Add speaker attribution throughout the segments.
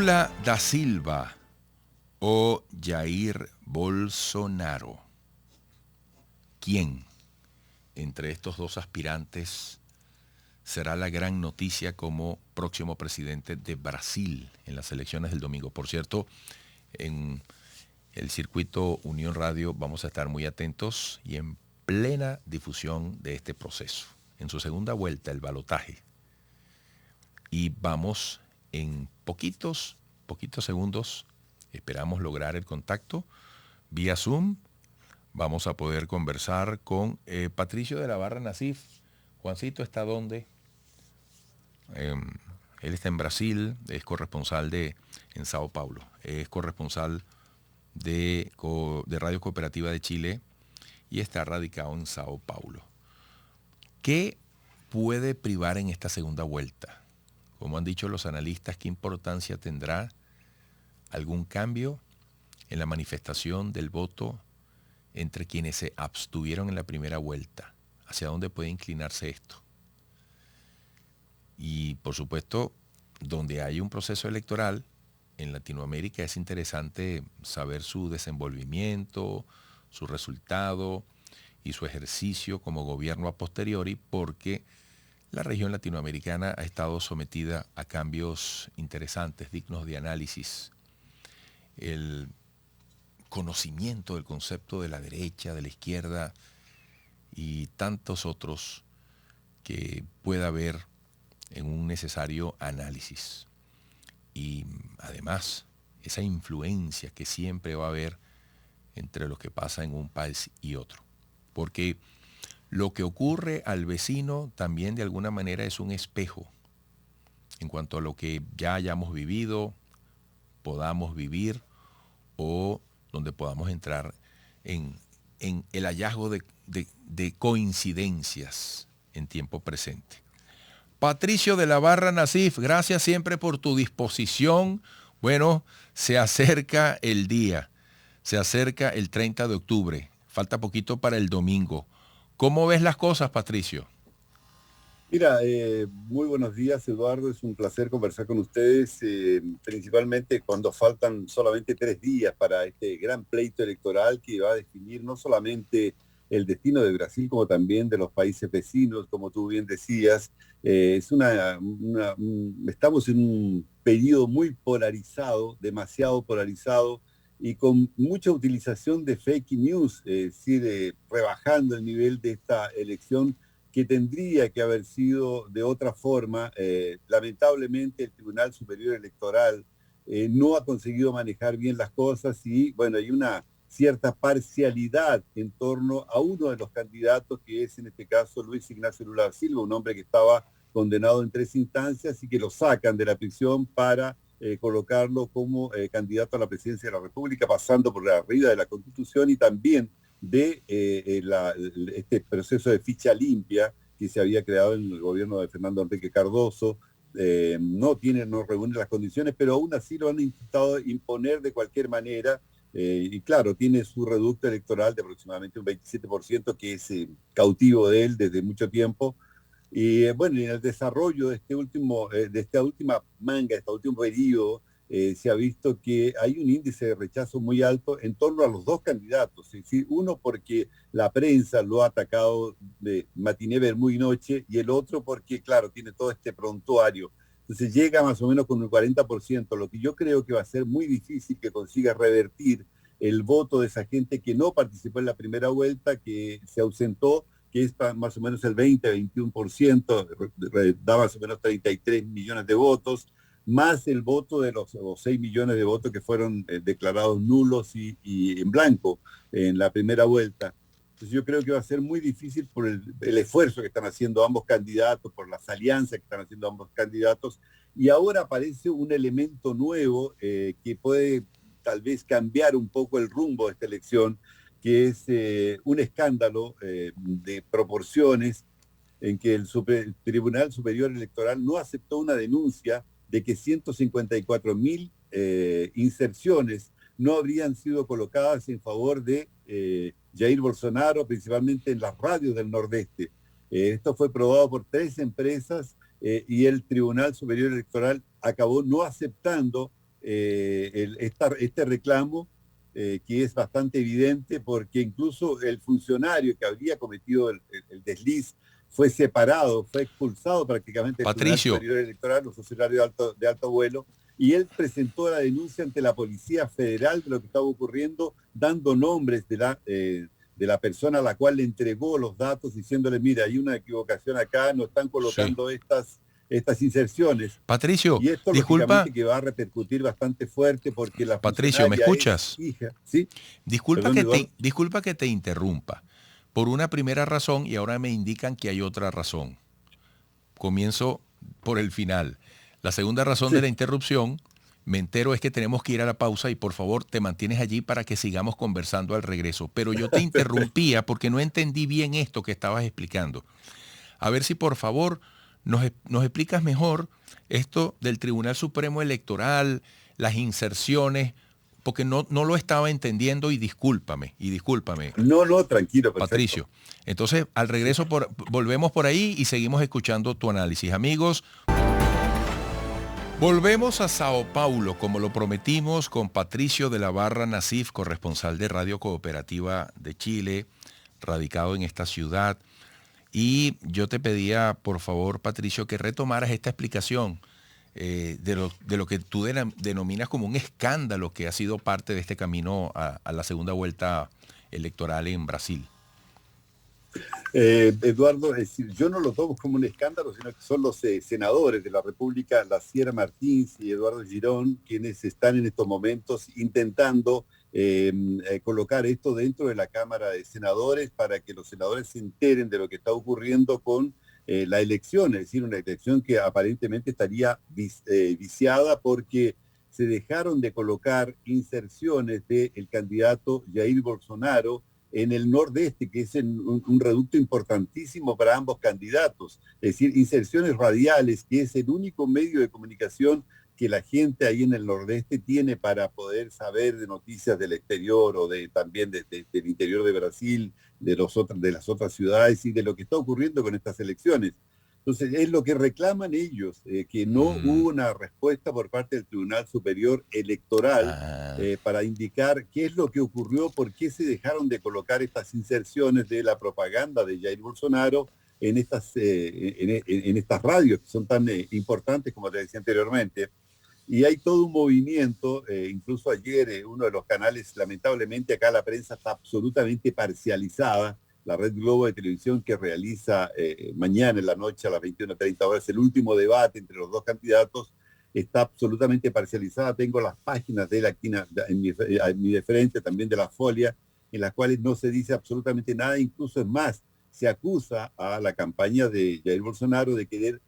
Speaker 1: Lula da Silva o Jair Bolsonaro. ¿Quién entre estos dos aspirantes será la gran noticia como próximo presidente de Brasil en las elecciones del domingo? Por cierto, en el circuito Unión Radio vamos a estar muy atentos y en plena difusión de este proceso. En su segunda vuelta, el balotaje. Y vamos en poquitos segundos, esperamos lograr el contacto vía Zoom. Vamos a poder conversar con Patricio de la Barra Nasif. Juancito está donde. Él está en Brasil, es corresponsal en Sao Paulo, es corresponsal de Radio Cooperativa de Chile y está radicado en Sao Paulo. ¿Qué puede privar en esta segunda vuelta? Como han dicho los analistas, ¿qué importancia tendrá algún cambio en la manifestación del voto entre quienes se abstuvieron en la primera vuelta? ¿Hacia dónde puede inclinarse esto? Y por supuesto, donde hay un proceso electoral en Latinoamérica es interesante saber su desenvolvimiento, su resultado y su ejercicio como gobierno a posteriori, porque la región latinoamericana ha estado sometida a cambios interesantes, dignos de análisis. El conocimiento del concepto de la derecha, de la izquierda y tantos otros que pueda haber en un necesario análisis. Y además, esa influencia que siempre va a haber entre lo que pasa en un país y otro. Porque lo que ocurre al vecino también de alguna manera es un espejo en cuanto a lo que ya hayamos vivido, podamos vivir o donde podamos entrar en el hallazgo de coincidencias en tiempo presente. Patricio de la Barra Nasif, gracias siempre por tu disposición. Bueno, se acerca el día, se acerca el 30 de octubre, falta poquito para el domingo. ¿Cómo ves las cosas, Patricio?
Speaker 2: Mira, muy buenos días, Eduardo. Es un placer conversar con ustedes, principalmente cuando faltan solamente 3 días para este gran pleito electoral que va a definir no solamente el destino de Brasil, como también de los países vecinos, como tú bien decías. Estamos en un periodo muy polarizado, demasiado polarizado, y con mucha utilización de fake news, es decir, rebajando el nivel de esta elección que tendría que haber sido de otra forma. Lamentablemente el Tribunal Superior Electoral no ha conseguido manejar bien las cosas y bueno, hay una cierta parcialidad en torno a uno de los candidatos, que es en este caso Luis Ignacio Lula da Silva, un hombre que estaba condenado en 3 instancias y que lo sacan de la prisión para colocarlo como candidato a la presidencia de la República, pasando por la arriba de la Constitución y también de este proceso de ficha limpia que se había creado en el gobierno de Fernando Enrique Cardoso. No reúne las condiciones, pero aún así lo han intentado imponer de cualquier manera. Y claro, tiene su reducto electoral de aproximadamente un 27%, que es cautivo de él desde mucho tiempo. Y bueno, en el desarrollo de esta última manga, este último periodo, se ha visto que hay un índice de rechazo muy alto en torno a los dos candidatos. Es decir, uno porque la prensa lo ha atacado de matiné, vermú y noche, y el otro porque, claro, tiene todo este prontuario. Entonces llega más o menos con el 40%, lo que yo creo que va a ser muy difícil que consiga revertir el voto de esa gente que no participó en la primera vuelta, que se ausentó, que es más o menos el 20-21%, da más o menos 33 millones de votos, más el voto de los 6 millones de votos que fueron declarados nulos y en blanco en la primera vuelta. Entonces yo creo que va a ser muy difícil por el esfuerzo que están haciendo ambos candidatos, por las alianzas que están haciendo ambos candidatos, y ahora aparece un elemento nuevo que puede tal vez cambiar un poco el rumbo de esta elección, que es un escándalo de proporciones en que el Tribunal Superior Electoral no aceptó una denuncia de que 154.000 inserciones no habrían sido colocadas en favor de Jair Bolsonaro, principalmente en las radios del Nordeste. Esto fue probado por 3 empresas y el Tribunal Superior Electoral acabó no aceptando este reclamo, que es bastante evidente porque incluso el funcionario que habría cometido el desliz fue separado, fue expulsado prácticamente del Tribunal
Speaker 1: Patricio,
Speaker 2: Superior Electoral, un funcionario de alto vuelo, y él presentó la denuncia ante la Policía Federal de lo que estaba ocurriendo, dando nombres de la persona a la cual le entregó los datos, diciéndole, mira, hay una equivocación acá, no están
Speaker 1: sí.
Speaker 2: colocando estas inserciones.
Speaker 1: Patricio,
Speaker 2: Y esto
Speaker 1: disculpa,
Speaker 2: lógicamente que va a repercutir bastante fuerte porque la
Speaker 1: Patricio, ¿me
Speaker 2: funcionaria es
Speaker 1: escuchas?
Speaker 2: hija, ¿sí? Perdón, Eduardo.
Speaker 1: Disculpa que te interrumpa. Por una primera razón y ahora me indican que hay otra razón. Comienzo por el final. La segunda razón de
Speaker 2: Sí.
Speaker 1: la interrupción, me entero es que tenemos que ir a la pausa y por favor te mantienes allí para que sigamos conversando al regreso. Pero yo te
Speaker 2: Perfecto.
Speaker 1: interrumpía porque no entendí bien esto que estabas explicando. A ver si por favor nos explicas mejor esto del Tribunal Supremo Electoral, las inserciones, porque no lo estaba entendiendo y discúlpame,
Speaker 2: No, no, tranquilo, perfecto.
Speaker 1: Patricio. Entonces, al
Speaker 2: Sí.
Speaker 1: regreso volvemos por ahí y seguimos escuchando tu análisis. Amigos, volvemos a Sao Paulo, como lo prometimos, con Patricio de la Barra Nasif, corresponsal de Radio Cooperativa de Chile, radicado en esta ciudad. Y yo te pedía, por favor, Patricio, que retomaras esta explicación de lo que tú denominas como un escándalo que ha sido parte de este camino a la segunda vuelta electoral en Brasil.
Speaker 2: Eduardo, es decir, yo no lo tomo como un escándalo, sino que son los senadores de la República, la Sierra Martins y Eduardo Girón, quienes están en estos momentos intentando colocar esto dentro de la Cámara de Senadores para que los senadores se enteren de lo que está ocurriendo con la elección, es decir, una elección que aparentemente estaría viciada porque se dejaron de colocar inserciones del candidato Jair Bolsonaro en el nordeste, que es un reducto importantísimo para ambos candidatos. Es decir, inserciones radiales, que es el único medio de comunicación que la gente ahí en el nordeste tiene para poder saber de noticias del exterior o también del interior de Brasil, de las otras ciudades y de lo que está ocurriendo con estas elecciones. Entonces, es lo que reclaman ellos, que no hubo una respuesta por parte del Tribunal Superior Electoral
Speaker 1: Ah,
Speaker 2: para indicar qué es lo que ocurrió, por qué se dejaron de colocar estas inserciones de la propaganda de Jair Bolsonaro en estas radios que son tan importantes como te decía anteriormente. Y hay todo un movimiento, incluso ayer uno de los canales, lamentablemente acá la prensa está absolutamente parcializada, la Red Globo de Televisión que realiza mañana en la noche a las 21:30 horas el último debate entre los dos candidatos, está absolutamente parcializada. Tengo las páginas de él aquí en mi de frente, también de la Folia, en las cuales no se dice absolutamente nada, incluso es más, se acusa a la campaña de Jair Bolsonaro de querer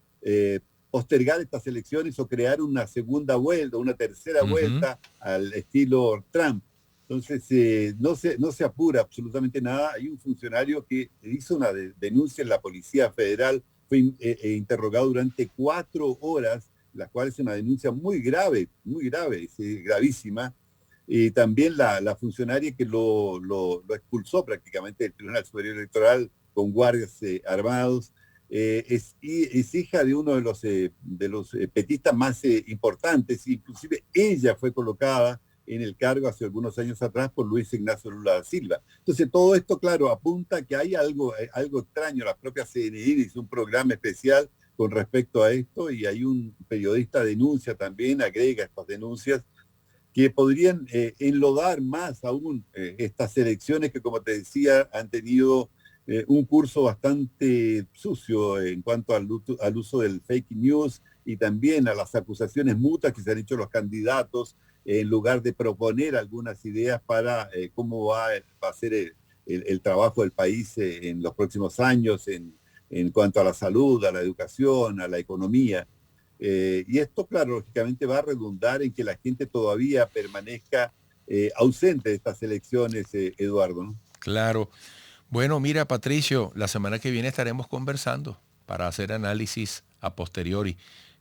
Speaker 2: postergar estas elecciones o crear una segunda vuelta, una tercera
Speaker 1: uh-huh.
Speaker 2: vuelta al estilo Trump. Entonces, no se apura absolutamente nada. Hay un funcionario que hizo una denuncia en la Policía Federal, fue interrogado durante 4 horas, la cual es una denuncia muy grave, es gravísima. Y también la funcionaria que lo expulsó prácticamente del Tribunal Superior Electoral con guardias armados. Es hija de uno de los petistas más importantes, inclusive ella fue colocada en el cargo hace algunos años atrás por Luis Ignacio Lula da Silva. Entonces todo esto, claro, apunta a que hay algo extraño. La propia CNI hizo un programa especial con respecto a esto y hay un periodista denuncia también, agrega estas denuncias que podrían enlodar más aún estas elecciones que, como te decía, han tenido un curso bastante sucio en cuanto al uso del fake news y también a las acusaciones mutuas que se han hecho los candidatos en lugar de proponer algunas ideas para cómo va a ser el trabajo del país en los próximos años en cuanto a la salud, a la educación, a la economía. Y esto, claro, lógicamente va a redundar en que la gente todavía permanezca ausente de estas elecciones, Eduardo, ¿no?
Speaker 1: Claro. Bueno, mira, Patricio, la semana que viene estaremos conversando para hacer análisis a posteriori.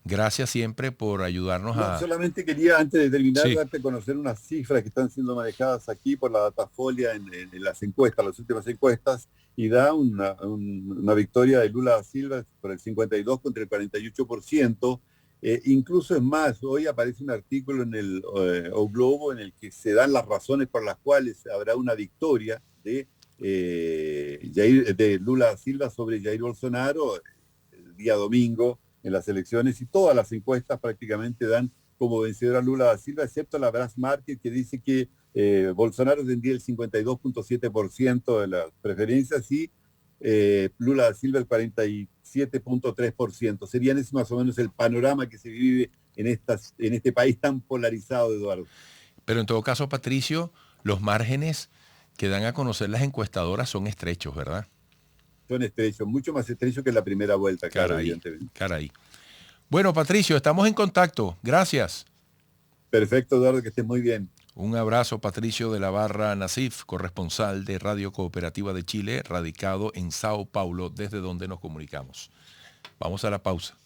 Speaker 1: Gracias siempre por ayudarnos
Speaker 2: No,
Speaker 1: a...
Speaker 2: solamente quería, antes de terminar,
Speaker 1: Sí,
Speaker 2: darte a conocer unas cifras que están siendo manejadas aquí por la Datafolia en las encuestas, las últimas encuestas, y da una victoria de Lula da Silva por el 52 contra el 48%, Incluso es más, hoy aparece un artículo en el O Globo en el que se dan las razones por las cuales habrá una victoria de Lula da Silva sobre Jair Bolsonaro el día domingo en las elecciones, y todas las encuestas prácticamente dan como vencedor a Lula da Silva, excepto la Brass Market, que dice que Bolsonaro tendría el 52.7% de las preferencias y Lula da Silva el 47.3%. Serían ese más o menos el panorama que se vive en este país tan polarizado, Eduardo.
Speaker 1: Pero en todo caso, Patricio, los márgenes que dan a conocer las encuestadoras son estrechos, ¿verdad?
Speaker 2: Son estrechos, mucho más estrechos que en la primera vuelta, claro,
Speaker 1: Caray,
Speaker 2: evidentemente.
Speaker 1: caray. Bueno, Patricio, estamos en contacto. Gracias.
Speaker 2: Perfecto, Eduardo, que estés muy bien.
Speaker 1: Un abrazo, Patricio de la Barra Nasif, corresponsal de Radio Cooperativa de Chile, radicado en Sao Paulo, desde donde nos comunicamos. Vamos a la pausa.